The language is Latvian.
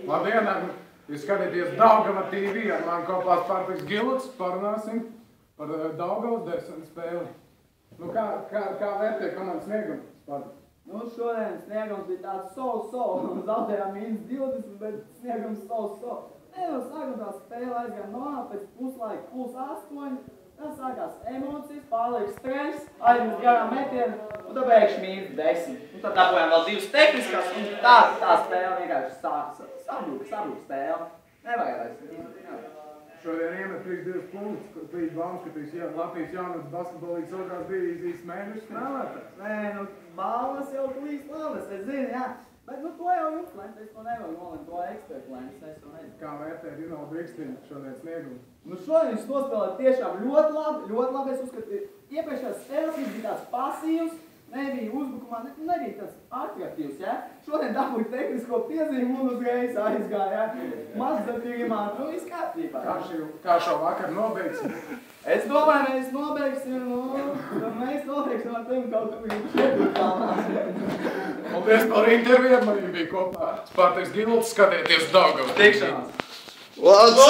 Labdien, jūs skatīties Daugava TV ar mani kopā Spartaks Gilots. Parunāsim par Daugavas desmit spēli. Nu, kā vērtē komandas sniegumu, Spartak? Nu, šodien sniegums bija tāds so. Zaudējām -20, bet sniegums so. Nu, sākam tā spēle aizgājām normāli, pēc puslaika +8. Tā sākās emocijas, pārliek stress, aizmest garām metienu, un tad pēkšņi -10. Un tad dabūjām vēl 2 tehniskās, un tā spēle vienkārši sabrūk spēle. Nevajag vairs. Šodien iemet 3-2 punktus, Līdz Baumskatīs Latvijas jaunatnes basketbolīgas 2. divīzijas mēneša spēlētājs. Nē, nu, balvas jau klīs lalas, es zinu, jā. Bet, nu, to jau jums lemt, es to nevaru nolemt, to ekspertu lemt, es to nezinu. Kā vērtē Rinaldu Rikstiņu šodien sniegumu? Nu, šodien viņš nospēlē tiešām ļoti labi, es uzskatu, iepriekšējās spēles viņš bija tāds pasīvs, nebija uzbrukumā, nebija tāds atraktīvs, ja? Šodien dabūja tehnisko piezīmi un uzreiz aizgāja, ja? Mazdatījumā, nu, viss kārtībā. Kā šo vakaru nobeigsim? Es domāju, mēs nobeigsim ar tevi kaut kā iedūt. Paldies par interviju, man bija kopā Spartaks Gilots, skatieties Daugava. Tikšanās! What's up?